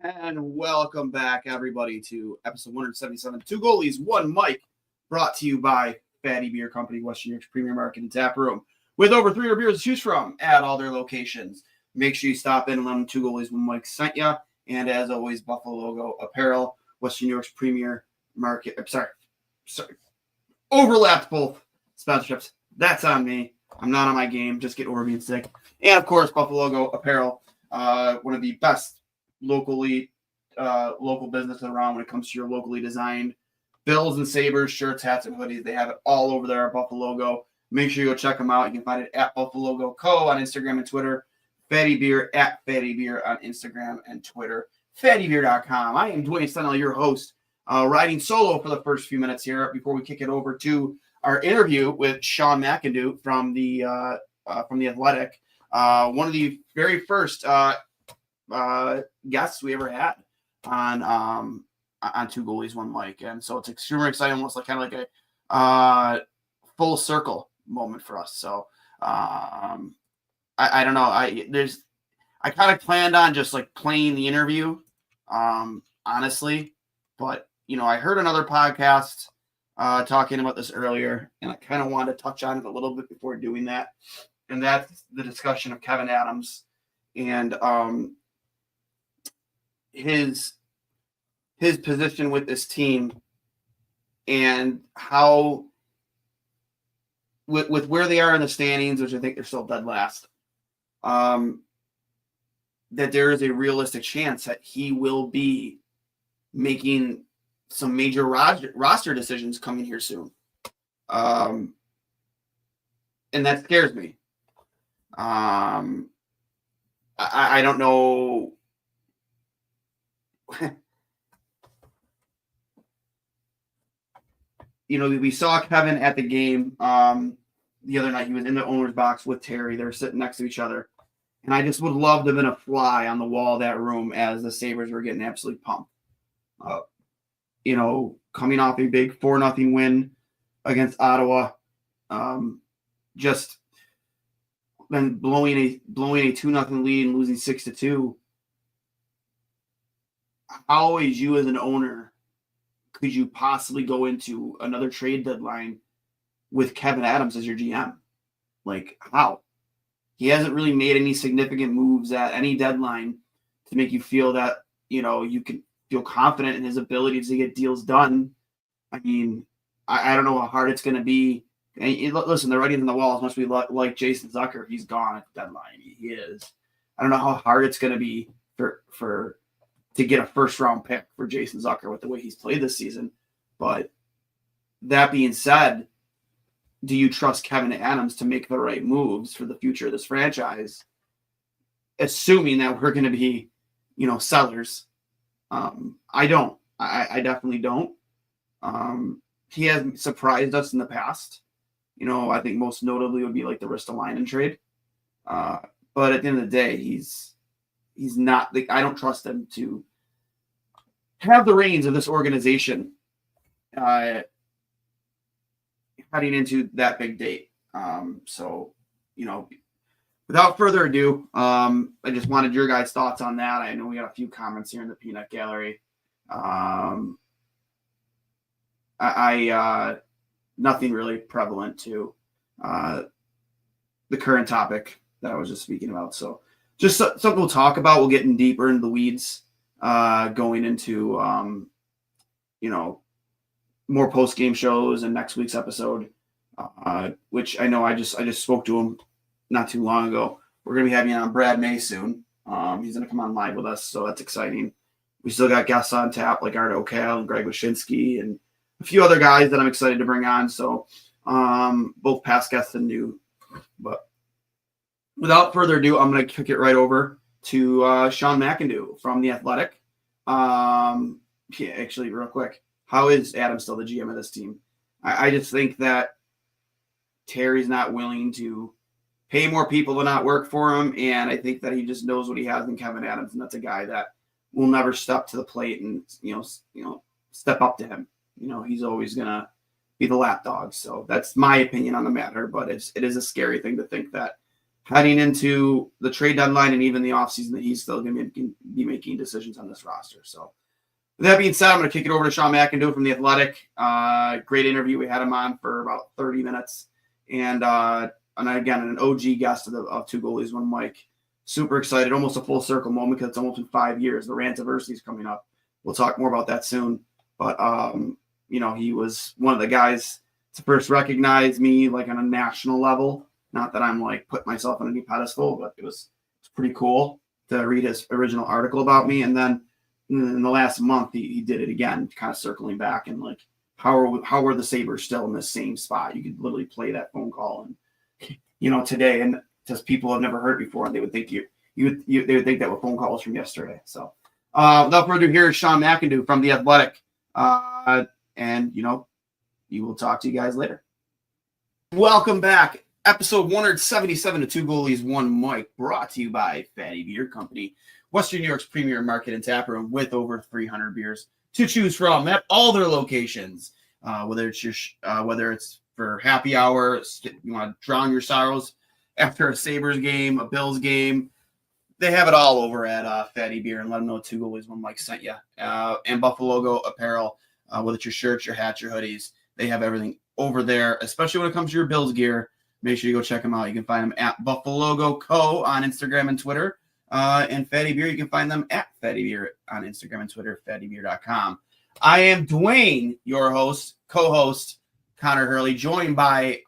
And welcome back, everybody, to episode 177. Two Goalies, One Mic, brought to you by Fatty Beer Company, West New York's premier market and tap room. With over 300 beers to choose from at all their locations. Make sure you stop in and let them Two Goalies, One Mic sent you. And as always, Buffalo Logo Apparel, West New York's premier market. Sorry. Overlapped both sponsorships. That's on me. I'm not on my game. Just get over being sick. And, of course, Buffalo Logo Apparel, one of the best local business around when it comes to your locally designed Bills and Sabres, shirts, hats, and hoodies. They have it all over there at Buffalo Logo. Make sure you go check them out. You can find it at Buffalo Logo Co. on Instagram and Twitter. Fatty Beer at Fatty Beer on Instagram and Twitter. FattyBeer.com. I am Dwayne Stenell, your host, riding solo for the first few minutes here before we kick it over to our interview with Sean McIndoe from the Athletic. One of the very first guests we ever had on Two Goalies, One Mic, and so it's extremely exciting, almost like kind of like a full circle moment for us. So I don't know. I kind of planned on just like playing the interview, honestly, but I heard another podcast talking about this earlier, and I kind of wanted to touch on it a little bit before doing that, and that's the discussion of Kevyn Adams and his position with this team, and how with where they are in the standings, which I think they're still dead last, that there is a realistic chance that he will be making some major roster decisions coming here soon. And that scares me. I don't know. We saw Kevyn at the game the other night. He was in the owner's box with Terry. They were sitting next to each other. And I just would love to have been a fly on the wall of that room as the Sabres were getting absolutely pumped. Coming off a big 4-0 win against Ottawa. Just then blowing a 2-0 lead and losing 6-2. How is you as an owner could you possibly go into another trade deadline with Kevyn Adams as your GM? Like, how? He hasn't really made any significant moves at any deadline to make you feel that, you can feel confident in his ability to get deals done. I mean, I don't know how hard it's going to be. And listen, the writing's on the wall. As much as we like Jason Zucker, he's gone at the deadline. He is. I don't know how hard it's going to be to get a first-round pick for Jason Zucker with the way he's played this season. But that being said, do you trust Kevyn Adams to make the right moves for the future of this franchise, assuming that we're going to be, sellers? I don't. I definitely don't. He has surprised us in the past. I think most notably would be like the Ristolainen trade. But at the end of the day, he's not. I don't trust him to have the reins of this organization heading into that big date. So, without further ado, I just wanted your guys' thoughts on that. I know we got a few comments here in the peanut gallery. Nothing really prevalent to the current topic that I was just speaking about. So just something we'll talk about. We'll get in deeper into the weeds going into, more post-game shows and next week's episode, which I know I just spoke to him not too long ago. We're going to be having on Brad May soon. He's going to come on live with us, so that's exciting. We still got guests on tap like Art O'Cal and Greg Wyshynski and a few other guys that I'm excited to bring on. So both past guests and new. But without further ado, I'm going to kick it right over to Sean McIndoe from The Athletic. Actually, real quick, how is Adam still the GM of this team? I just think that Terry's not willing to pay more people to not work for him, and I think that he just knows what he has in Kevyn Adams, and that's a guy that will never step to the plate and step up to him. He's always gonna be the lapdog. So that's my opinion on the matter. But it is a scary thing to think that heading into the trade deadline and even the offseason that he's still going to be making decisions on this roster. So with that being said, I'm going to kick it over to Sean McIndoe from The Athletic. Great interview. We had him on for about 30 minutes. And again, an OG guest of Two Goalies, One Mic. Super excited. Almost a full circle moment because it's almost been 5 years. The Rantiversity is coming up. We'll talk more about that soon. But, he was one of the guys to first recognize me like on a national level. Not that I'm like put myself on any pedestal, but it's pretty cool to read his original article about me. And then in the last month, he did it again, kind of circling back and like, how are the Sabres still in the same spot? You could literally play that phone call and, today, and just people have never heard before, and they would think they would think that were phone calls from yesterday. So without further ado, here is Sean McIndoe from The Athletic. And we will talk to you guys later. Welcome back. Episode 177 of Two Goalies, One Mic, brought to you by Fatty Beer Company, Western New York's premier market and tap room with over 300 beers to choose from at all their locations. Whether it's for happy hour, you want to drown your sorrows after a Sabres game, a Bills game, they have it all over at Fatty Beer, and let them know Two Goalies, One Mic sent you. And Buffalo Logo apparel, whether it's your shirts, your hats, your hoodies, they have everything over there, especially when it comes to your Bills gear. Make sure you go check them out. You can find them at Buffalo Logo Co. on Instagram and Twitter. And Fatty Beer, you can find them at Fatty Beer on Instagram and Twitter, fattybeer.com. I am Dwayne, your host, co-host, Connor Hurley, joined by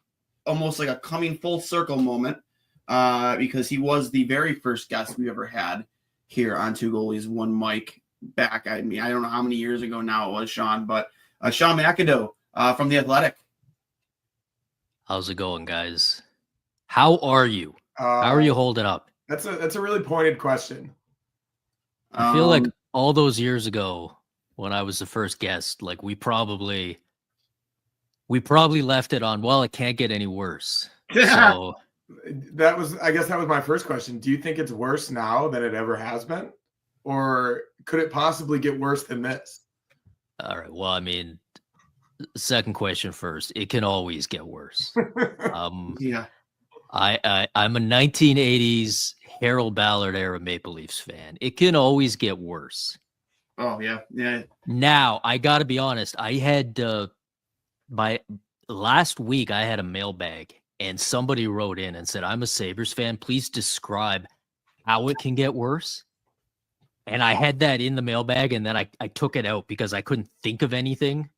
almost like a coming full circle moment because he was the very first guest we ever had here on Two Goalies, One Mic back. I don't know how many years ago now it was, Sean, but Sean McIndoe from The Athletic. How's it going, guys? How are you? How are you holding up? That's a really pointed question. I feel like all those years ago when I was the first guest, like we probably left it on, well, it can't get any worse. So I guess that was my first question. Do you think it's worse now than it ever has been? Or could it possibly get worse than this? All right. Well, I mean, second question first. It can always get worse. Yeah. I'm a 1980s Harold Ballard era Maple Leafs fan. It can always get worse. Oh, yeah. Now, I got to be honest. I had last week, I had a mailbag and somebody wrote in and said, I'm a Sabres fan. Please describe how it can get worse. And I had that in the mailbag and then I took it out because I couldn't think of anything.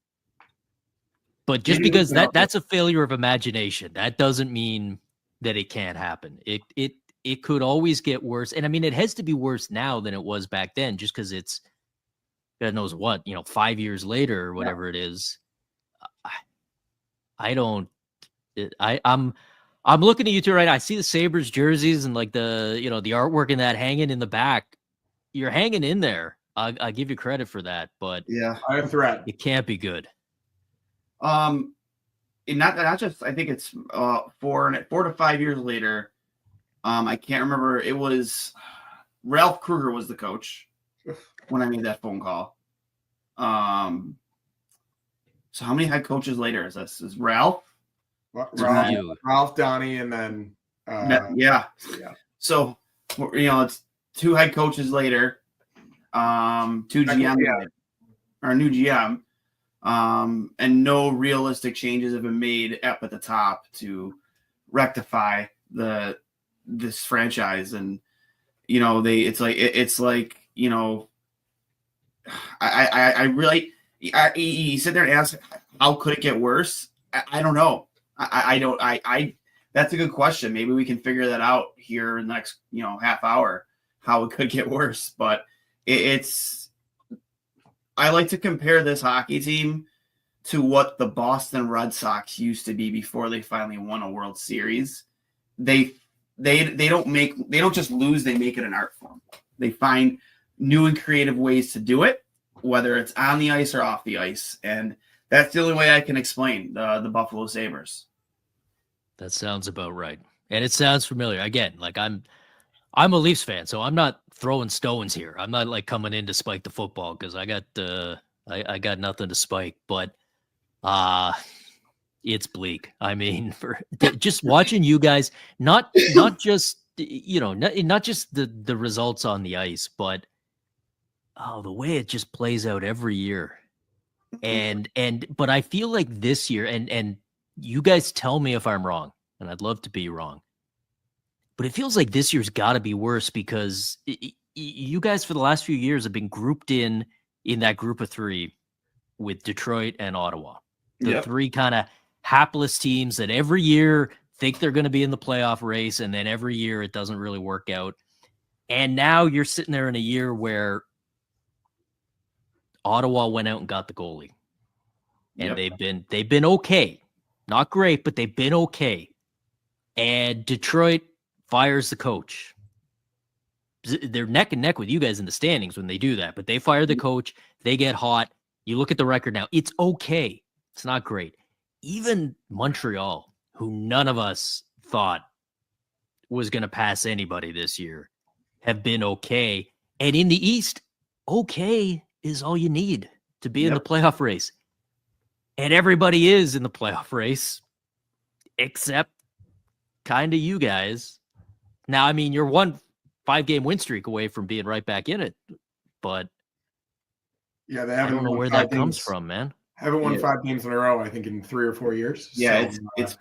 But just because that's a failure of imagination, that doesn't mean that it can't happen. It could always get worse. And I mean, it has to be worse now than it was back then, just because it's God knows what, 5 years later or whatever it is. I'm looking at you two right now. I see the Sabres jerseys and like the artwork in that hanging in the back. You're hanging in there. I give you credit for that, but Yeah. I have threat. It can't be good. Not just, I think it's 4 to 5 years later. I can't remember. It was Ralph Kruger was the coach when I made that phone call. So how many head coaches later is this? Is Ralph? Ralph, Donnie, and then yeah. So it's 2 head coaches later, 2 GM later, or new GM. And no realistic changes have been made up at the top to rectify this franchise. And, I really, you sit there and ask, how could it get worse? I don't know. That's a good question. Maybe we can figure that out here in the next, half hour, how it could get worse, but I like to compare this hockey team to what the Boston Red Sox used to be before they finally won a World Series. They don't just lose, they make it an art form. They find new and creative ways to do it, whether it's on the ice or off the ice. And that's the only way I can explain the Buffalo Sabres. That sounds about right. And it sounds familiar. Again, like I'm a Leafs fan, so I'm not throwing stones here. I'm not like coming in to spike the football because I got nothing to spike. But It's bleak. I mean, for just watching you guys, not just not just the results on the ice, but the way it just plays out every year. But I feel like this year, and you guys tell me if I'm wrong, and I'd love to be wrong, but it feels like this year's got to be worse because you guys for the last few years have been grouped in that group of three with Detroit and Ottawa, the three kind of hapless teams that every year think they're going to be in the playoff race, and then every year it doesn't really work out. And now you're sitting there in a year where Ottawa went out and got the goalie, and they've been okay, not great, but they've been okay. And Detroit fires the coach. They're neck and neck with you guys in the standings when they do that, but they fire the coach. They get hot. You look at the record now; it's okay. It's not great. Even Montreal, who none of us thought was going to pass anybody this year, have been okay. And in the East, okay is all you need to be in the playoff race. And everybody is in the playoff race, except kind of you guys. Now, I mean, you're 1 5-game win streak away from being right back in it, but they haven't. I don't know where that comes from, man. Haven't won 5 games in a row, I think, in 3 or 4 years. Yeah, so, it's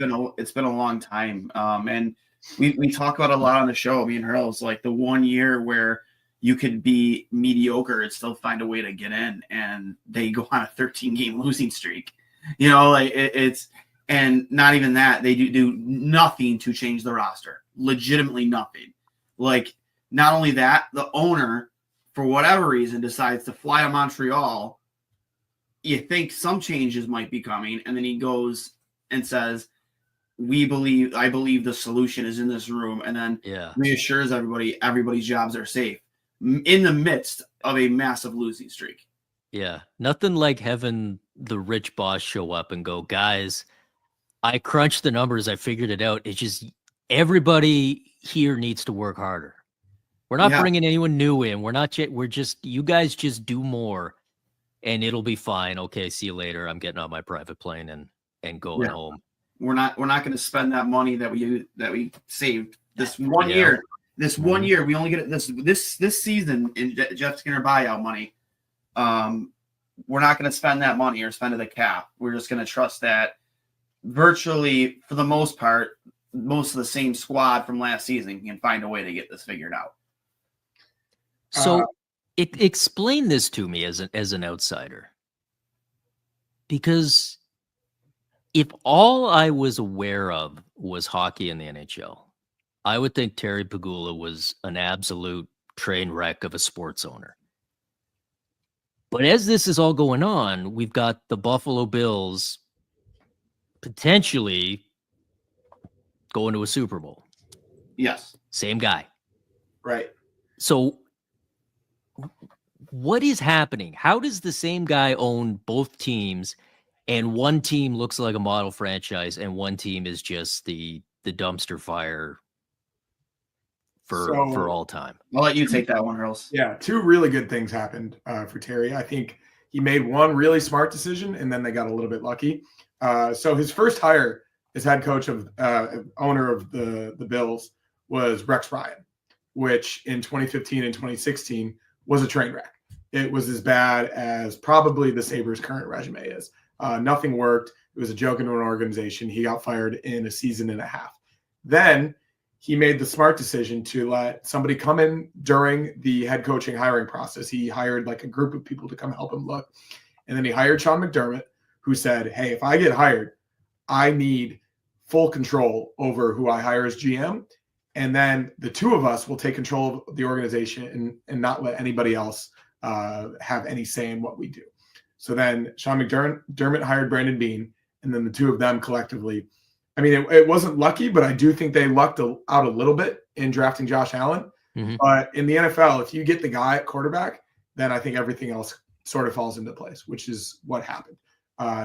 been a long time. And we talk about a lot on the show, me and Hurls, like the 1 year where you could be mediocre and still find a way to get in, and they go on a 13-game losing streak. It's and not even that, they do nothing to change the roster. Legitimately nothing. Like, not only that, the owner, for whatever reason, decides to fly to Montreal. You think some changes might be coming, and then he goes and says, I believe the solution is in this room, and then reassures everybody's jobs are safe in the midst of a massive losing streak. Yeah, nothing like having the rich boss show up and go, guys, I crunched the numbers, I figured it out. It's just everybody here needs to work harder. We're not bringing anyone new in. We're just, you guys just do more and it'll be fine. Okay, see you later. I'm getting on my private plane and going home. We're not going to spend that money that we saved this 1 year. This 1 year, we only get it this season in Jeff Skinner buyout money. We're not going to spend that money or spend it at cap. We're just going to trust that virtually, for the most part, most of the same squad from last season can find a way to get this figured out. So explain this to me as an outsider, because if all I was aware of was hockey in the NHL, I would think Terry Pegula was an absolute train wreck of a sports owner. But as this is all going on, we've got the Buffalo Bills potentially going to a Super Bowl. Yes. Same guy. Right. So what is happening? How does the same guy own both teams, and one team looks like a model franchise and one team is just the dumpster fire for all time? I'll let you take that one, Hurls. Yeah, 2 really good things happened for Terry. I think he made one really smart decision, and then they got a little bit lucky. So his first hire as head coach of owner of the Bills was Rex Ryan, which in 2015 and 2016 was a train wreck. It was as bad as probably the Sabres' current resume is. Nothing worked. It was a joke in an organization. He got fired in a season and a half. Then he made the smart decision to let somebody come in during the head coaching hiring process. He hired like a group of people to come help him look. And then he hired Sean McDermott, who said, hey, if I get hired, I need full control over who I hire as GM. And then the 2 of us will take control of the organization and not let anybody else have any say in what we do. So then Sean McDermott hired Brandon Beane, and then the 2 of them collectively. I mean, it wasn't lucky, but I do think they lucked out a little bit in drafting Josh Allen. Mm-hmm. But in the NFL, if you get the guy at quarterback, then I think everything else sort of falls into place, which is what happened.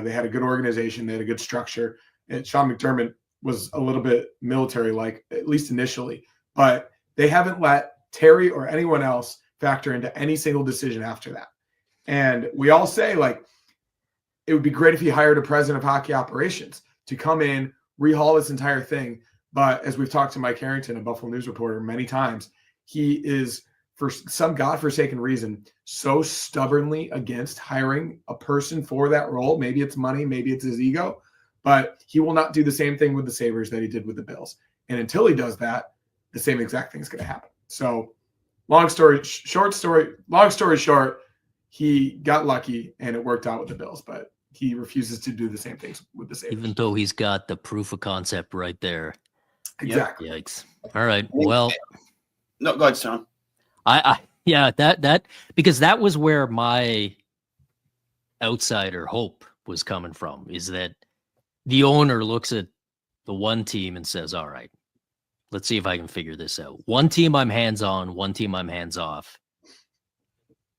They had a good organization. They had a good structure. And Sean McDermott was a little bit military-like, at least initially. But they haven't let Terry or anyone else factor into any single decision after that. And we all say, like, it would be great if he hired a president of hockey operations. to come in, rehaul this entire thing. But as we've talked to Mike Harrington, a Buffalo News reporter, many times, he is, for some godforsaken reason, so stubbornly against hiring a person for that role. Maybe it's money, maybe it's his ego, but he will not do the same thing with the Sabres that he did with the Bills. And until he does that, the same exact thing is going to happen. So long story short, he got lucky and it worked out with the Bills, but he refuses to do the same things with the Sabres. Even though he's got the proof of concept right there. Exactly. Yikes. All right. Well, no, go ahead, Sean. Yeah, that because that was where my outsider hope was coming from, is that the owner looks at the one team and says, all right, let's see if I can figure this out. One team I'm hands on, one team I'm hands off.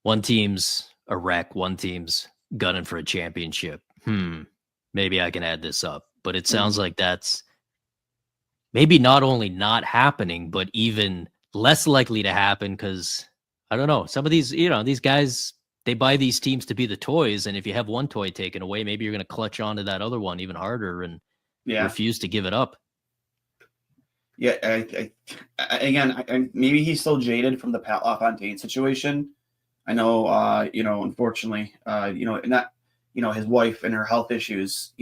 One team's a wreck, one team's gunning for a championship. Maybe I can add this up. But it sounds like that's maybe not only not happening, but even less likely to happen, because I don't know, some of these, these guys, they buy these teams to be the toys, and if you have one toy taken away, maybe you're going to clutch onto that other one even harder and refuse to give it up. Yeah, again, maybe he's still jaded from the Pat LaFontaine situation. I know, unfortunately, his wife and her health issues,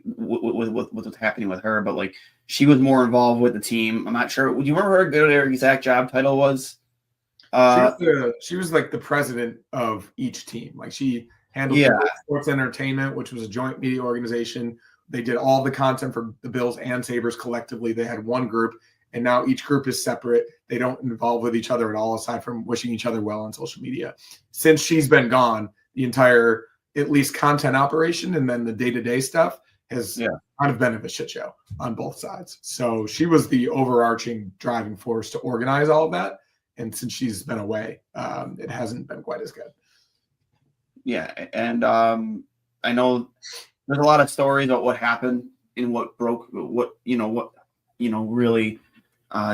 with what's happening with her, but like she was more involved with the team. I'm not sure. Do you remember what her exact job title was? She was like the president of each team. Like she handled Sports Entertainment, which was a joint media organization. They did all the content for the Bills and Sabres collectively. They had one group, and now each group is separate. They don't involve with each other at all, aside from wishing each other well on social media. Since she's been gone, the entire, at least content operation and then the day-to-day stuff has kind of been a shit show on both sides. So she was the overarching driving force to organize all of that. And since she's been away, it hasn't been quite as good. Yeah. And I know there's a lot of stories about what happened and what really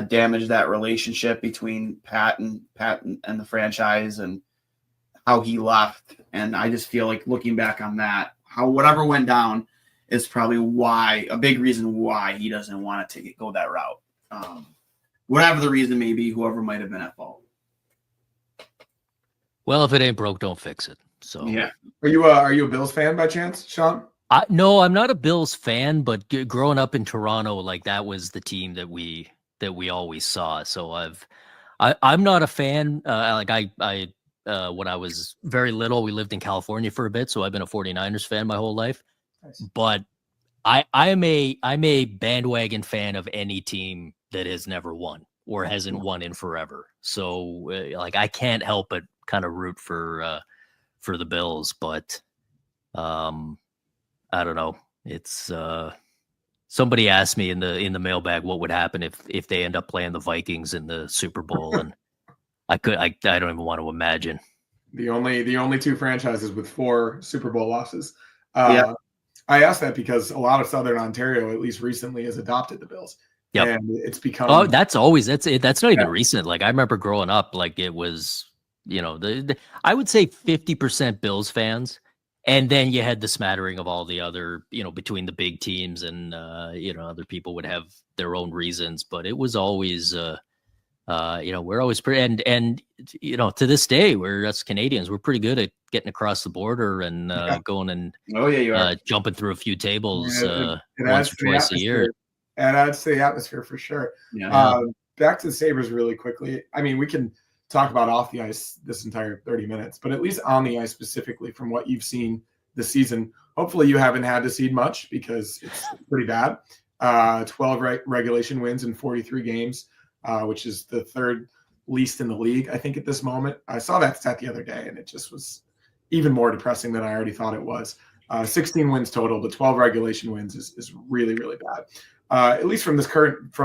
damaged that relationship between Pat and the franchise and how he left. And I just feel like looking back on that, how whatever went down is probably a big reason why he doesn't want to go that route. Whatever the reason may be, whoever might have been at fault. Well, if it ain't broke, don't fix it. So yeah. Are you a Bills fan by chance, Sean? No, I'm not a Bills fan, but growing up in Toronto, like that was the team that we always saw. So I'm not a fan. When I was very little, we lived in California for a bit, so I've been a 49ers fan my whole life. Nice. But I'm a bandwagon fan of any team that has never won or hasn't won in forever. So I can't help but kind of root for the Bills, but I don't know. It's somebody asked me in the mailbag what would happen if they end up playing the Vikings in the Super Bowl, and I don't even want to imagine. The only two franchises with 4 Super Bowl losses. I asked that because a lot of Southern Ontario, at least recently, has adopted the Bills. Yep. And it's become. Oh, that's not even recent. Like I remember growing up, like it was, I would say 50% Bills fans. And then you had the smattering of all the other, between the big teams and, other people would have their own reasons, but it was always, we're always pretty, and to this day, us Canadians, we're pretty good at getting across the border and going and jumping through a few tables once or twice a year. It adds to the atmosphere for sure. Yeah. Back to the Sabres really quickly. I mean, we can talk about off the ice this entire 30 minutes, but at least on the ice specifically, from what you've seen this season, hopefully you haven't had to see much because it's pretty bad. 12 regulation wins in 43 games. Which is the third least in the league, I think, at this moment. I saw that stat the other day, and it just was even more depressing than I already thought it was. 16 wins total, but 12 regulation wins is really, really bad. At least from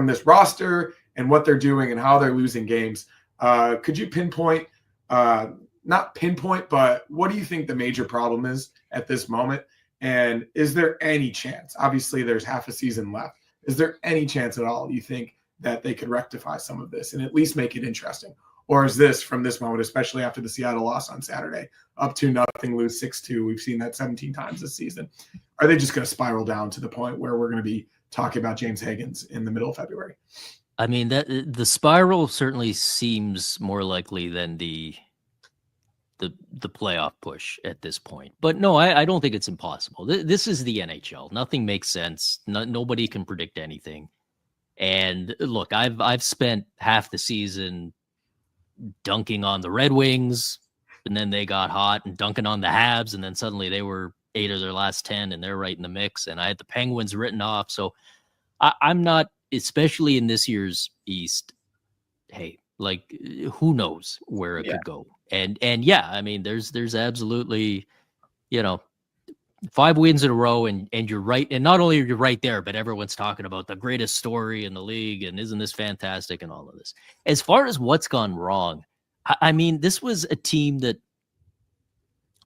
this roster and what they're doing and how they're losing games. Could you pinpoint, not pinpoint, but what do you think the major problem is at this moment? And is there any chance, obviously there's half a season left, is there any chance at all, you think, that they could rectify some of this and at least make it interesting? Or is this from this moment, especially after the Seattle loss on Saturday, up 2-0, lose 6-2? We've seen that 17 times this season. Are they just going to spiral down to the point where we're going to be talking about James Higgins in the middle of February? I mean, that the spiral certainly seems more likely than the playoff push at this point. But no, I don't think it's impossible. This is the NHL. Nothing makes sense. Nobody can predict anything. And look, I've spent half the season dunking on the Red Wings, and then they got hot, and dunking on the Habs, and then suddenly they were 8 of their last 10, and they're right in the mix. And I had the Penguins written off. So I'm not, especially in this year's East, hey, like, who knows where it could go. And yeah, I mean, there's absolutely, 5 wins in a row, and you're right. And not only are you right there, but everyone's talking about the greatest story in the league, and isn't this fantastic, and all of this. As far as what's gone wrong, I mean, this was a team that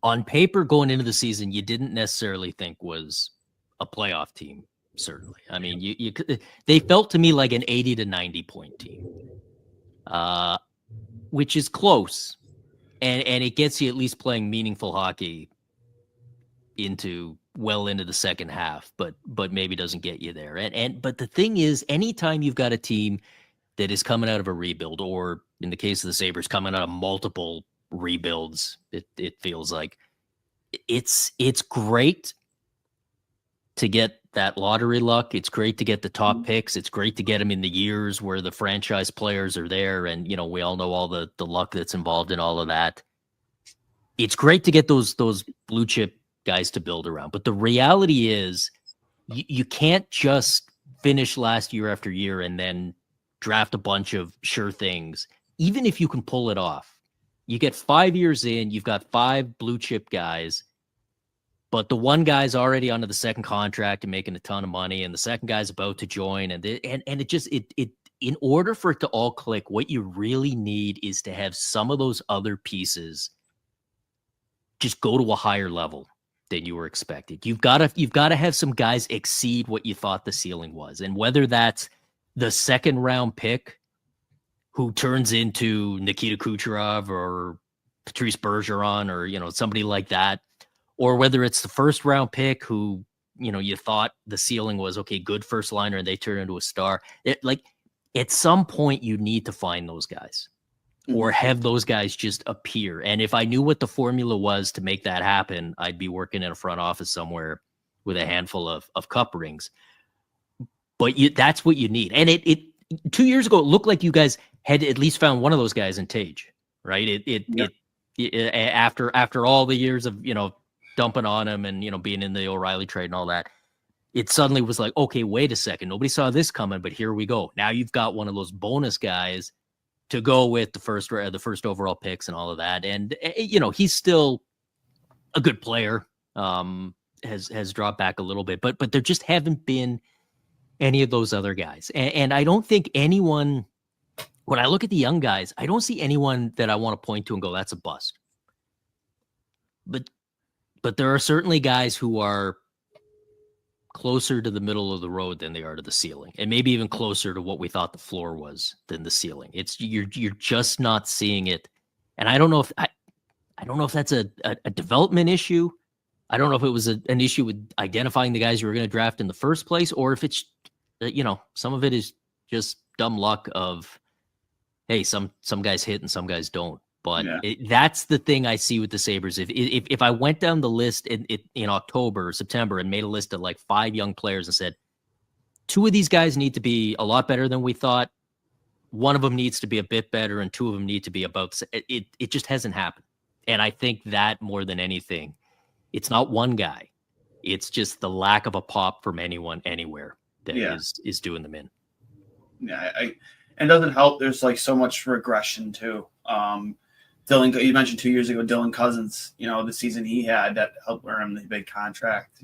on paper going into the season, you didn't necessarily think was a playoff team. Certainly. I mean, they felt to me like an 80 to 90 point team, which is close. And it gets you at least playing meaningful hockey into the second half, but maybe doesn't get you there. But the thing is, anytime you've got a team that is coming out of a rebuild, or in the case of the Sabres, coming out of multiple rebuilds, it feels like it's great to get that lottery luck. It's great to get the top picks. It's great to get them in the years where the franchise players are there. And, we all know all the luck that's involved in all of that. It's great to get those blue chip guys to build around. But the reality is you can't just finish last year after year and then draft a bunch of sure things. Even if you can pull it off, you get 5 years in, you've got 5 blue chip guys, but the one guy's already under the second contract and making a ton of money, and the second guy's about to join. And it just, in order for it to all click, what you really need is to have some of those other pieces just go to a higher level than you were expected. You've got to have some guys exceed what you thought the ceiling was. And whether that's the second round pick who turns into Nikita Kucherov or Patrice Bergeron, or, somebody like that, or whether it's the first round pick who, you thought the ceiling was okay, good first liner, and they turn into a star. At some point you need to find those guys, or have those guys just appear. And if I knew what the formula was to make that happen, I'd be working in a front office somewhere with a handful of cup rings. But that's what you need. And it 2 years ago, it looked like you guys had at least found one of those guys in Tage, right? After all the years of, dumping on him and, being in the O'Reilly trade and all that, it suddenly was like, okay, wait a second. Nobody saw this coming, but here we go. Now you've got one of those bonus guys to go with the first overall picks and all of that. And, he's still a good player, has dropped back a little bit, but there just haven't been any of those other guys. And I don't think anyone, when I look at the young guys, I don't see anyone that I want to point to and go, that's a bust. But there are certainly guys who are closer to the middle of the road than they are to the ceiling, and maybe even closer to what we thought the floor was than the ceiling. It's you're just not seeing it. And I don't know if that's a development issue. I don't know if it was an issue with identifying the guys you were going to draft in the first place, or if it's, some of it is just dumb luck of, hey, some guys hit and some guys don't. But that's the thing I see with the Sabres. If I went down the list in October or September and made a list of like 5 young players and said, 2 of these guys need to be a lot better than we thought, 1 of them needs to be a bit better, and 2 of them need to be about, it just hasn't happened. And I think that more than anything, it's not one guy. It's just the lack of a pop from anyone anywhere that is doing them in. Yeah, and it doesn't help. There's like so much regression too. Dylan, you mentioned 2 years ago, Dylan Cousins, the season he had that helped earn him the big contract.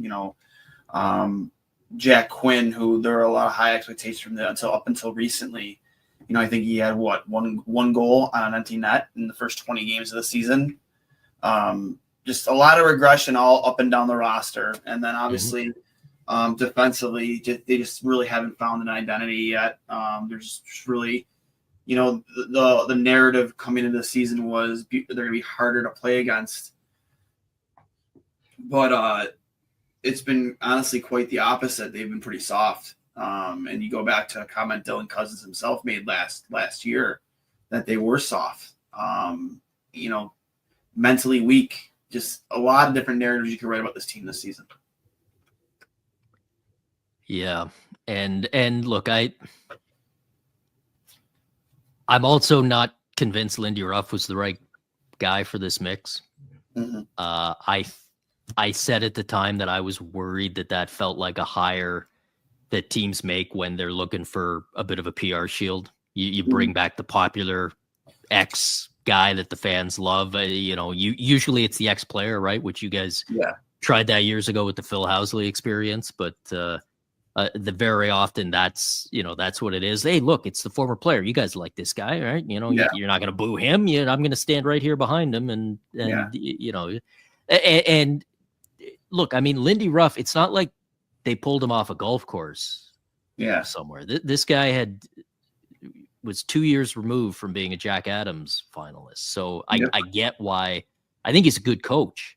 Jack Quinn, who there were a lot of high expectations from up until recently. I think he had one goal on an empty net in the first 20 games of the season. Just a lot of regression all up and down the roster. And then obviously defensively, they just really haven't found an identity yet. There's just really, the narrative coming into the season was they're going to be harder to play against. But it's been honestly quite the opposite. They've been pretty soft. And you go back to a comment Dylan Cousins himself made last year that they were soft. Mentally weak. Just a lot of different narratives you can write about this team this season. Yeah. And look, I'm also not convinced Lindy Ruff was the right guy for this mix. Mm-hmm. I said at the time that I was worried that felt like a hire that teams make when they're looking for a bit of a PR shield. You bring back the popular ex guy that the fans love. Usually it's the ex player, right? Which you guys tried that years ago with the Phil Housley experience, but the very often that's what it is. Hey, look, it's the former player. You guys like this guy, right? You're not going to boo him. I'm going to stand right here behind him, and look, I mean, Lindy Ruff, it's not like they pulled him off a golf course somewhere. This guy was 2 years removed from being a Jack Adams finalist. So I get why. I think he's a good coach.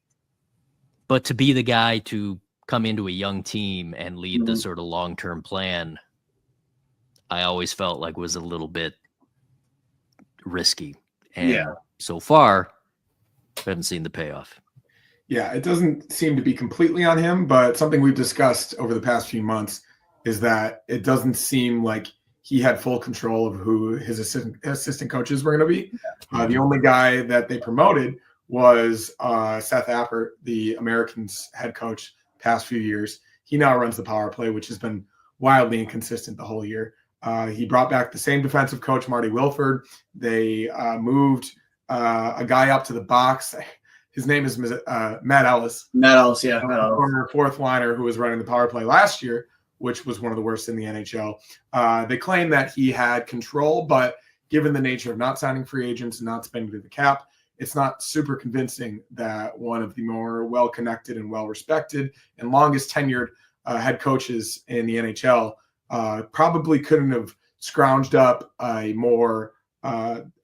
But to be the guy to come into a young team and lead the sort of long-term plan, I always felt like was a little bit risky. And so far, I haven't seen the payoff. Yeah, it doesn't seem to be completely on him, but something we've discussed over the past few months is that it doesn't seem like he had full control of who his assistant coaches were going to be. The only guy that they promoted was Seth Appert, the Americans head coach past few years. He now runs the power play, which has been wildly inconsistent the whole year. He brought back the same defensive coach, Marty Wilford. They moved a guy up to the box. His name is Matt Ellis. Matt Ellis, yeah. Former fourth liner who was running the power play last year, which was one of the worst in the NHL. They claim that he had control, but given the nature of not signing free agents and not spending to the cap, it's not super convincing that one of the more well-connected and well-respected and longest tenured head coaches in the NHL probably couldn't have scrounged up a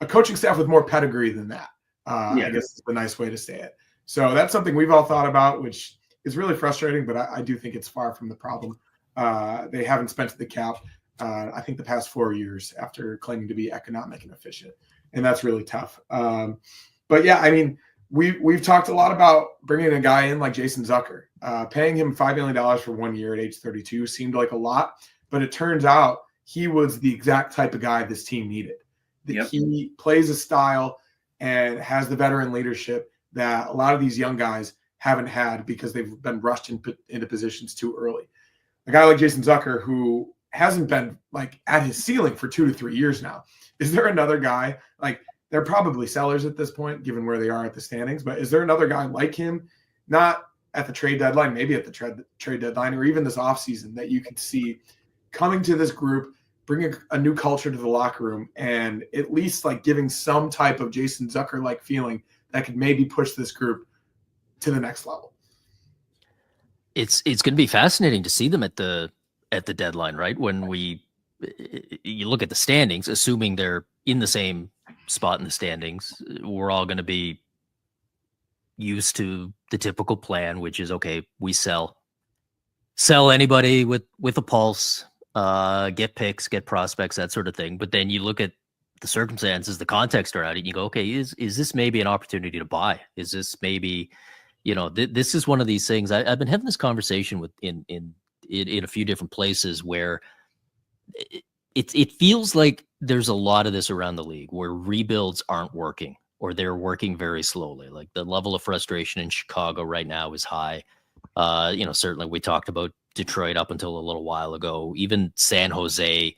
coaching staff with more pedigree than that. I guess is the nice way to say it. So that's something we've all thought about, which is really frustrating, but I do think it's far from the problem. They haven't spent the cap, I think, the past 4 years after claiming to be economic and efficient, and that's really tough. But yeah, I mean, we've talked a lot about bringing a guy in like Jason Zucker. Paying him $5 million for 1 year at age 32 seemed like a lot, but it turns out he was the exact type of guy this team needed. He plays a style and has the veteran leadership that a lot of these young guys haven't had because they've been rushed into positions too early. A guy like Jason Zucker, who hasn't been like at his ceiling for 2 to 3 years now. Is there another guy, like they're probably sellers at this point, given where they are at the standings, but is there another guy like him, not at the trade deadline, maybe at the trade deadline, or even this offseason, that you could see coming to this group, bringing a new culture to the locker room, and at least like giving some type of Jason Zucker-like feeling that could maybe push this group to the next level? It's going to be fascinating to see them at the deadline, right? When you look at the standings, assuming they're in the same spot in the standings, we're all going to be used to the typical plan, which is, okay, we sell anybody with a pulse, get picks, get prospects, that sort of thing. But then you look at the circumstances, the context around it, and you go, okay, is this maybe an opportunity to buy? Is this maybe, this is one of these things. I've been having this conversation with in a few different places where it feels like there's a lot of this around the league where rebuilds aren't working, or they're working very slowly. Like the level of frustration in Chicago right now is high. Certainly we talked about Detroit up until a little while ago. Even San Jose,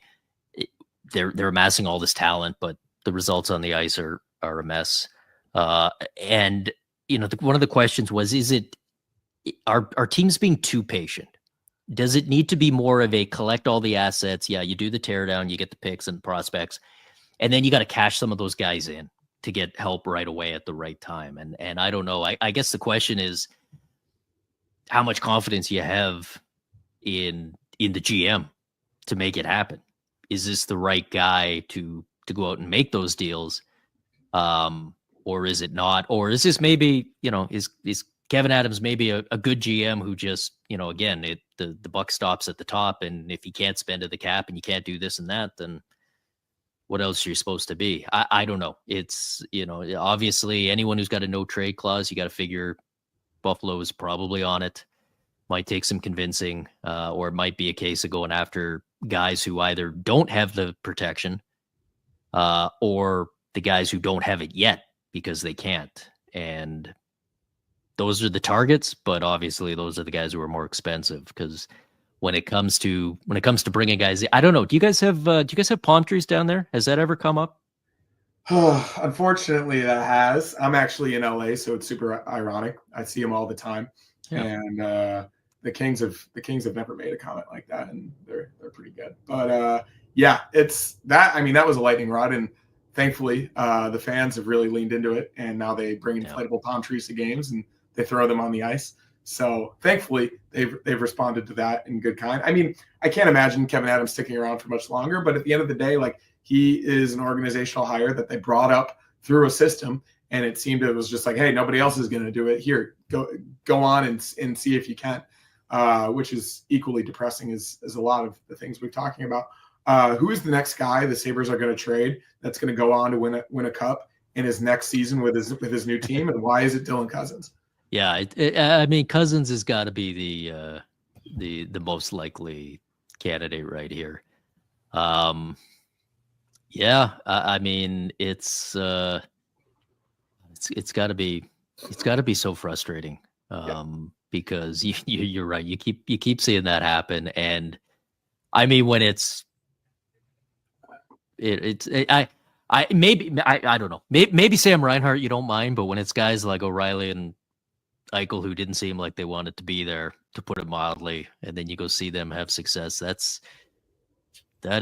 they're amassing all this talent, but the results on the ice are a mess. And one of the questions was, are teams being too patient? Does it need to be more of a collect all the assets? Yeah, you do the teardown, you get the picks and prospects, and then you got to cash some of those guys in to get help right away at the right time. And I don't know. I guess the question is how much confidence you have in the GM to make it happen. Is this the right guy to to go out and make those deals? Or is it not? Or is this maybe, is Kevin Adams maybe a good GM who just, again, the buck stops at the top, and if you can't spend to the cap and you can't do this and that, then what else are you supposed to be? I don't know. It's, obviously anyone who's got a no trade clause, you got to figure Buffalo is probably on it. Might take some convincing, or it might be a case of going after guys who either don't have the protection, or the guys who don't have it yet because they can't. And those are the targets, but obviously those are the guys who are more expensive, because when it comes to bringing guys, I don't know. Do you guys have palm trees down there? Has that ever come up? Unfortunately, that has. I'm actually in LA, so it's super ironic. I see them all the time, and the Kings have never made a comment like that, and they're pretty good. But it's that. I mean, that was a lightning rod, and thankfully, the fans have really leaned into it, and now they bring inflatable palm trees to games and they throw them on the ice. So thankfully, they've responded to that in good kind. I mean, I can't imagine Kevin Adams sticking around for much longer, but at the end of the day, like, he is an organizational hire that they brought up through a system, and it seemed it was just like, hey, nobody else is going to do it. Here, go on and see if you can, which is equally depressing as a lot of the things we're talking about. Who is the next guy the Sabres are going to trade that's going to go on to win a cup in his next season with his new team, and why is it Dylan Cousins? Yeah, I mean, Cousins has got to be the most likely candidate right here. I mean, it's got to be so frustrating, because you're right. You keep seeing that happen, and I mean, when I don't know. Maybe Sam Reinhart you don't mind, but when it's guys like O'Reilly and Eichel who didn't seem like they wanted to be there, to put it mildly, and then you go see them have success, that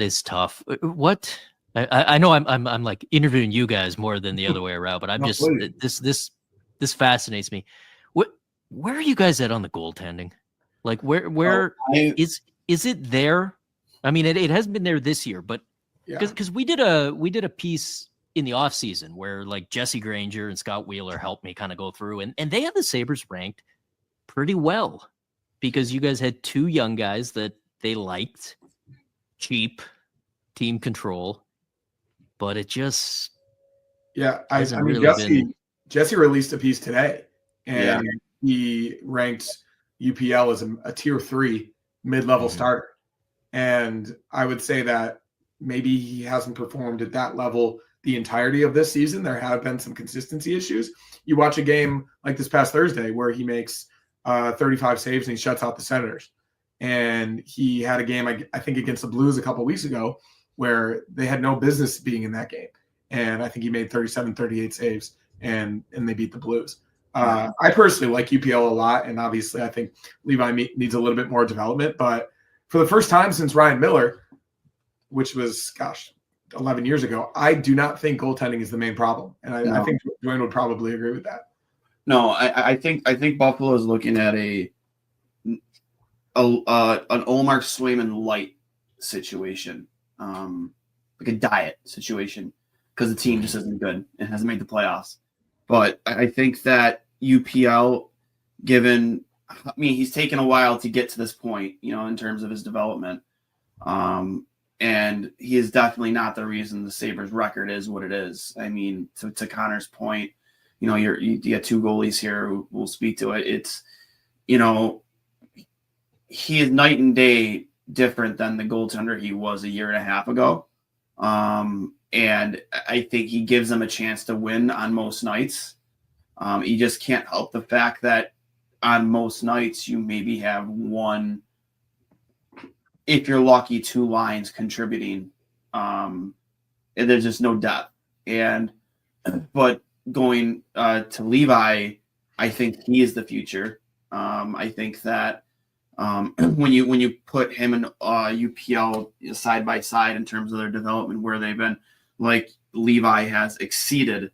is tough. What I know I'm like interviewing you guys more than the other way around, but I'm just this fascinates me. Where are you guys at on the goaltending? Like where is it there? I mean, it hasn't been there this year, but because we did a piece in the off season where like Jesse Granger and Scott Wheeler helped me kind of go through, and they had the Sabres ranked pretty well, because you guys had two young guys that they liked, cheap, team control, but it just I mean, Jesse released a piece today, and he ranked UPL as a tier 3 mid-level starter, and I would say that maybe he hasn't performed at that level the entirety of this season. There have been some consistency issues. You watch a game like this past Thursday where he makes 35 saves and he shuts out the Senators. And he had a game, I think, against the Blues a couple of weeks ago where they had no business being in that game. And I think he made 37, 38 saves, and they beat the Blues. I personally like UPL a lot, and obviously I think Levi needs a little bit more development. But for the first time since Ryan Miller, which was, 11 years ago, I do not think goaltending is the main problem. And I think Dwayne would probably agree with that. No, I think Buffalo is looking at an Omar Swayman light situation, like a diet situation, because the team just isn't good and hasn't made the playoffs. But I think that UPL, he's taken a while to get to this point, in terms of his development. And he is definitely not the reason the Sabres record is what it is. I mean, to Connor's point, you got two goalies here who will speak to it. It's, he is night and day different than the goaltender he was a year and a half ago. And I think he gives them a chance to win on most nights. You just can't help the fact that on most nights you maybe have one, if you're lucky, two lines contributing. And there's just no depth. But going to Levi, I think he is the future. I think that when you put him and UPL side by side in terms of their development, where they've been, like, Levi has exceeded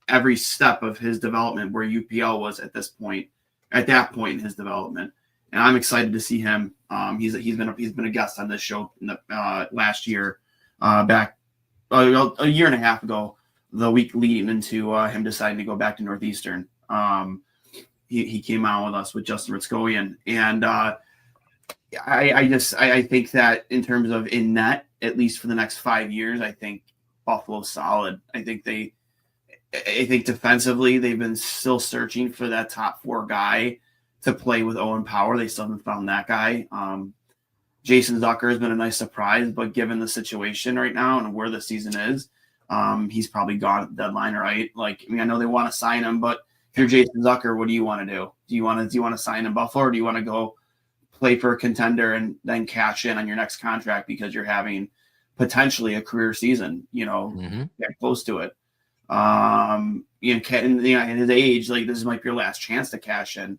every step of his development where UPL was at that point in his development. And I'm excited to see him. He's been a guest on this show in the last year, back a year and a half ago, the week leading into him deciding to go back to Northeastern. He came out with us with Justin Ritzkoian, and I think that in terms of in net, at least for the next 5 years, I think Buffalo's solid. I think defensively they've been still searching for that top 4 guy to play with Owen Power. They still haven't found that guy. Jason Zucker has been a nice surprise, but given the situation right now and where the season is, he's probably gone at the deadline, right? Like, I mean, I know they want to sign him, but if you're Jason Zucker, what do you want to do? Do you want to sign in Buffalo, or do you want to go play for a contender and then cash in on your next contract because you're having potentially a career season, get close to it. In his age, like, this might be your last chance to cash in.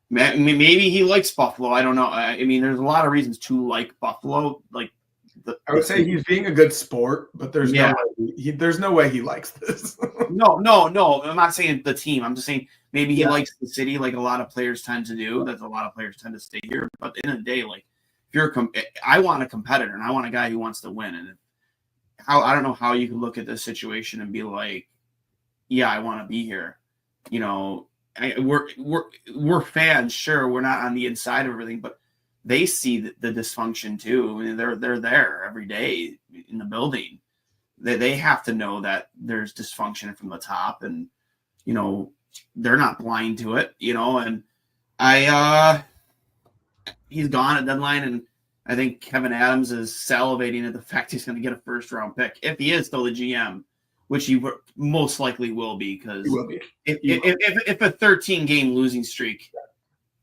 Maybe he likes Buffalo. I don't know. I mean, there's a lot of reasons to like Buffalo. Like, I would say he's being a good sport, but there's no way he likes this. No. I'm not saying the team. I'm just saying maybe he likes the city, like a lot of players tend to do. That a lot of players tend to stay here. But at the end of the day, like, if I want a competitor and I want a guy who wants to win. And I don't know how you can look at this situation and be like, yeah, I want to be here. We're fans, sure. We're not on the inside of everything, but they see the dysfunction too. I mean, they're there every day in the building. They have to know that there's dysfunction from the top, and they're not blind to it. And he's gone at deadline, and I think Kevin Adams is salivating at the fact he's going to get a first-round pick if he is still the GM, which he most likely will be, because if a 13-game losing streak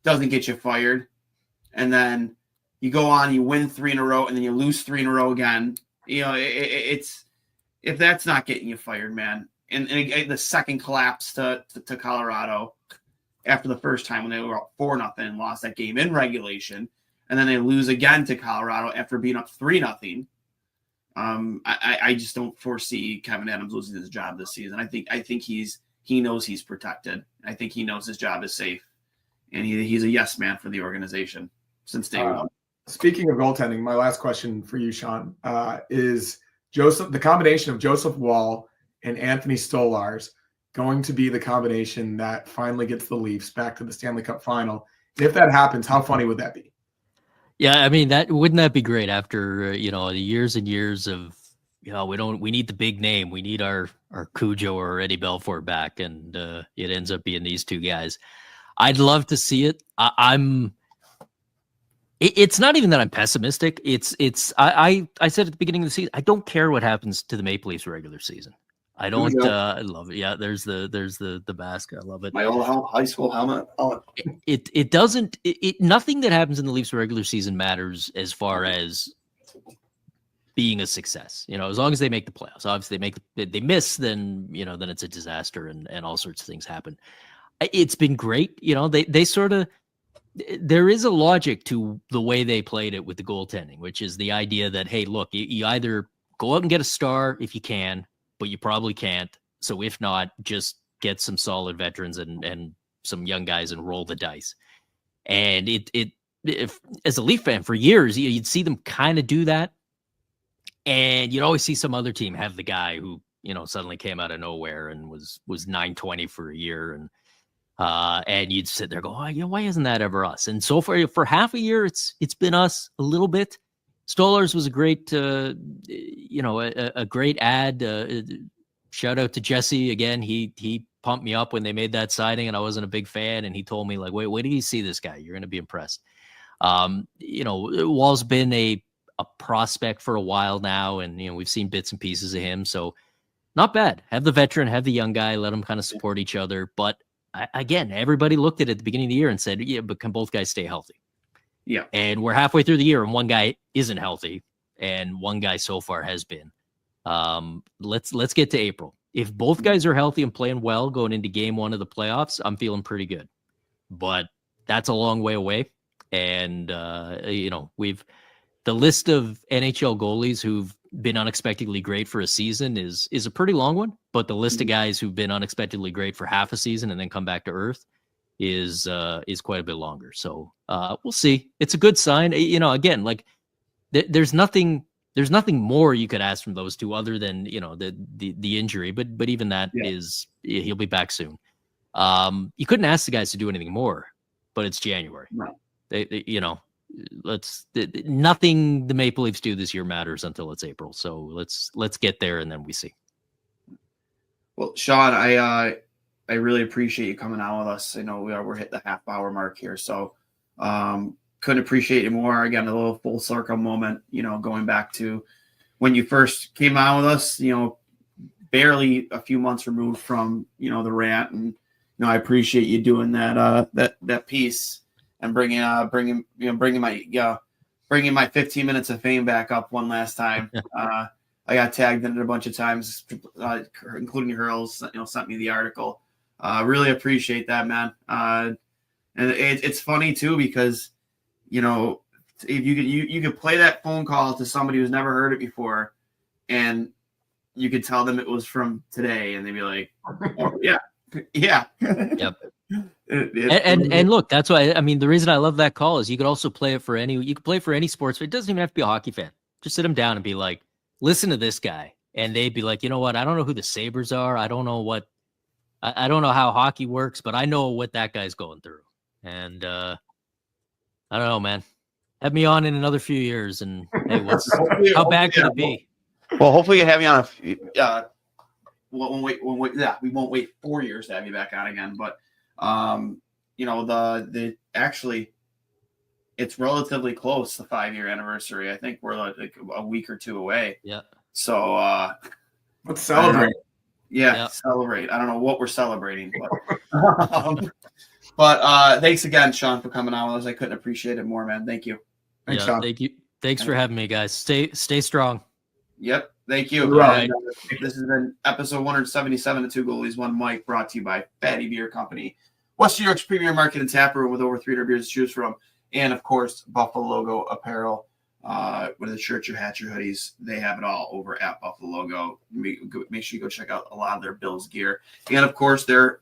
doesn't get you fired, and then you go on, you win 3 in a row, and then you lose 3 in a row again, it's if that's not getting you fired, man. And the second collapse to Colorado after the first time when they were up 4-0 and lost that game in regulation, and then they lose again to Colorado after being up 3-0. I just don't foresee Kevin Adams losing his job this season. I think he knows he's protected. I think he knows his job is safe, and he's a yes man for the organization since day one. Speaking of goaltending, my last question for you, Sean, is the combination of Joseph Wall and Anthony Stolarz going to be the combination that finally gets the Leafs back to the Stanley Cup final? And if that happens, how funny would that be? Yeah, I mean, wouldn't that be great after the years and years of we need the big name, we need our Cujo or Eddie Belfour back, and it ends up being these two guys. I'd love to see it. It's not even that I'm pessimistic. I said at the beginning of the season, I don't care what happens to the Maple Leafs regular season. I don't. I love it. Yeah, there's the basket. I love it. My old high school helmet. Oh. It doesn't. Nothing that happens in the Leafs regular season matters as far as being a success. As long as they make the playoffs. Obviously, they miss, then then it's a disaster, and all sorts of things happen. It's been great. They sort of. There is a logic to the way they played it with the goaltending, which is the idea that, hey, look, you either go out and get a star if you can, but you probably can't. So if not, just get some solid veterans and some young guys and roll the dice. And if as a Leaf fan for years, you'd see them kind of do that. And you'd always see some other team have the guy who, suddenly came out of nowhere and was $920 for a year. And you'd sit there and go, oh, why isn't that ever us? And so for half a year, it's been us a little bit. Stolarz was a great, a great ad. Shout out to Jesse again. He pumped me up when they made that signing, and I wasn't a big fan. And he told me, like, wait till you see this guy, you're going to be impressed. Wall's been a prospect for a while now, and we've seen bits and pieces of him. So not bad. Have the veteran, have the young guy, let them kind of support each other. But again, everybody looked at it at the beginning of the year and said, yeah, but can both guys stay healthy? Yeah. And we're halfway through the year and one guy isn't healthy and one guy so far has been. Let's get to April. If both guys are healthy and playing well going into game 1 of the playoffs, I'm feeling pretty good. But that's a long way away. And, the list of NHL goalies who've been unexpectedly great for a season is a pretty long one. But the list of guys who've been unexpectedly great for half a season and then come back to earth is quite a bit longer. So we'll see. It's a good sign. Again, like there's nothing there's nothing more you could ask from those two other than, you know, the injury, but even that is, he'll be back soon. You couldn't ask the guys to do anything more, but it's January. Right. They you know, nothing the Maple Leafs do this year matters until it's April. So let's get there and then we see. Well, Sean, I really appreciate you coming on with us. I know we're hitting the half-hour mark here, so couldn't appreciate you more. Again, a little full circle moment, you know, going back to when you first came on with us, you know, barely a few months removed from, you know, the rant, and, you know, I appreciate you doing that piece and bringing my 15 minutes of fame back up one last time. I got tagged in it a bunch of times, including Hurls, you know, sent me the article. Really appreciate that, man. And it's funny too, because, you know, if you could play that phone call to somebody who's never heard it before, and you could tell them it was from today, and they'd be like, oh, yeah. Yep. And look, that's why, I mean, the reason I love that call is you could also play it for you could play for any sports, but it doesn't even have to be a hockey fan. Just sit them down and be like, listen to this guy. And they'd be like, you know what? I don't know who the Sabres are. I don't know I don't know how hockey works, but I know what that guy's going through. And I don't know, man. Have me on in another few years, and hey, how bad could it be? Well, hopefully you have me on we won't wait 4 years to have you back on again. But you know, actually, it's relatively close, the 5-year anniversary. I think we're like a week or two away. Yeah. So let's celebrate. Celebrate. I don't know what we're celebrating, but thanks again, Sean, for coming on with us. I couldn't appreciate it more, man. Thank you. Thanks, Sean. Thank you. Thanks for having me, guys. Stay strong. Yep. Thank you. Right. This has been episode 177 of Two Goalies, One Mic, brought to you by Fatty Beer Company, West New York's premier market and tap room with over 300 beers to choose from, and of course, Buffalo Logo Apparel. Whether the shirts, your hats, your hoodies, they have it all over at Buffalo Logo. Make sure you go check out a lot of their Bills gear, and of course, their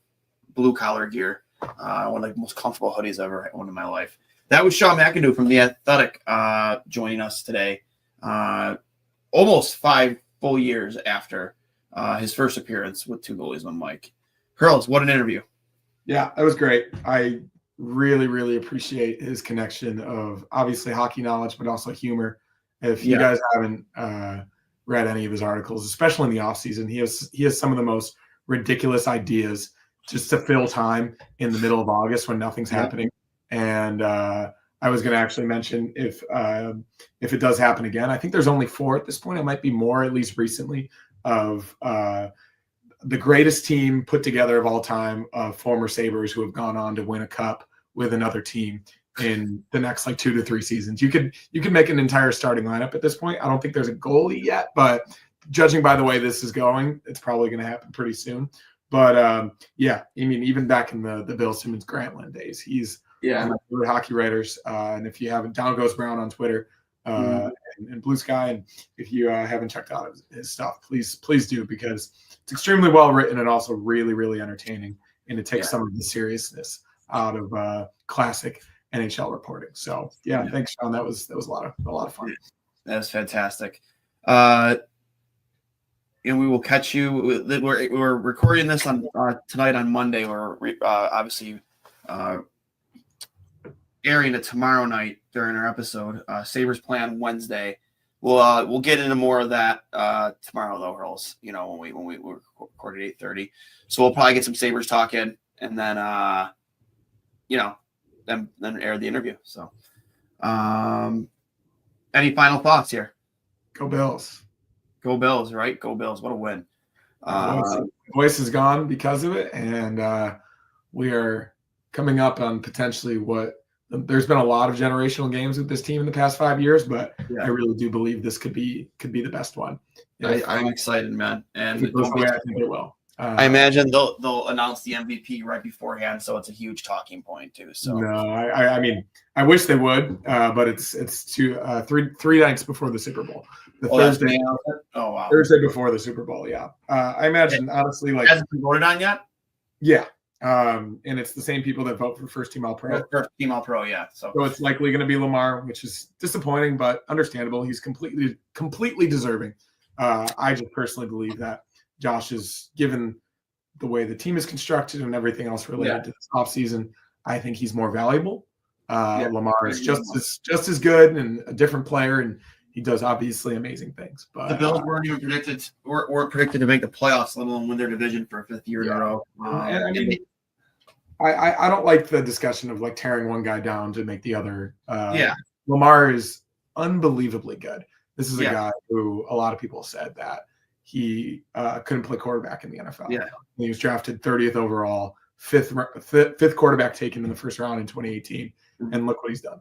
blue collar gear. One of the most comfortable hoodies I've ever owned in my life. That was Sean McIndoe from The Athletic joining us today. Almost 5 full years after his first appearance with Two Goalies, One Mic. Hurls, what an interview. Yeah, that was great. I really, really appreciate his connection of obviously hockey knowledge, but also humor. If you guys haven't read any of his articles, especially in the offseason, he has some of the most ridiculous ideas just to fill time in the middle of August when nothing's happening. And I was going to actually mention if it does happen again, I think there's only 4 at this point. It might be more, at least recently, of the greatest team put together of all time of former Sabres who have gone on to win a cup with another team in the next like 2 to 3 seasons. You could make an entire starting lineup at this point. I don't think there's a goalie yet, but judging by the way this is going, it's probably going to happen pretty soon. But I mean, even back in the Bill Simmons Grantland days, he's one of my favorite hockey writers. And if you haven't, Down Goes Brown on Twitter and Blue Sky, and if you haven't checked out his stuff, please do, because it's extremely well written and also really, really entertaining, and it takes some of the seriousness out of classic NHL reporting. So thanks, Sean. That was a lot of fun. That was fantastic. And we will catch you. We're recording this on tonight on Monday. We're obviously airing it tomorrow night during our episode. Sabres play on Wednesday. We'll get into more of that tomorrow, though, Hurls. You know, when we record at 8:30, so we'll probably get some Sabres talk in, and then then air the interview. So, any final thoughts here? Go Bills. Go Bills, right? Go Bills. What a win. Voice is gone because of it, and we are coming up on potentially there's been a lot of generational games with this team in the past 5 years, but I really do believe this could be the best one. I'm excited, man. And I think it will. I imagine they'll announce the MVP right beforehand, so it's a huge talking point too. So no, I mean, I wish they would, but it's three nights before the Super Bowl. Thursday. Oh wow. Thursday before the Super Bowl. Yeah. I imagine honestly, like, hasn't been voted on yet. Yeah. And it's the same people that vote for first team All-Pro. First team All-Pro, yeah. So it's likely going to be Lamar, which is disappointing, but understandable. He's completely deserving. I just personally believe that Josh is, given the way the team is constructed and everything else related to this offseason, I think he's more valuable. Lamar is just as good and a different player, and he does obviously amazing things. But the Bills weren't even predicted to make the playoffs, let alone win their division for a fifth year in a row. And I mean, I don't like the discussion of like tearing one guy down to make the other. Lamar is unbelievably good. This is a guy who a lot of people said that he couldn't play quarterback in the NFL. Yeah, he was drafted 30th overall, fifth quarterback taken in the first round in 2018, and look what he's done.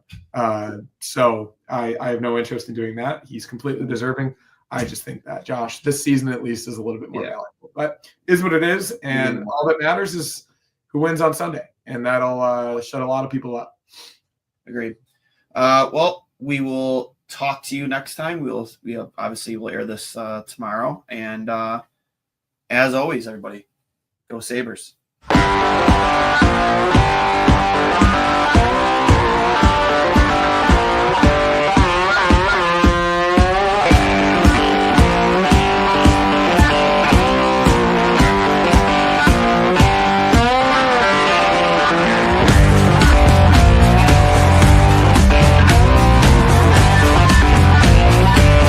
So I have no interest in doing that. He's completely deserving. I just think that Josh, this season at least, is a little bit more valuable. But is what it is, and all that matters is who wins on Sunday, and that'll shut a lot of people up. Agreed. Well, we will talk to you next time. We obviously will air this tomorrow, and as always, everybody, go Sabres.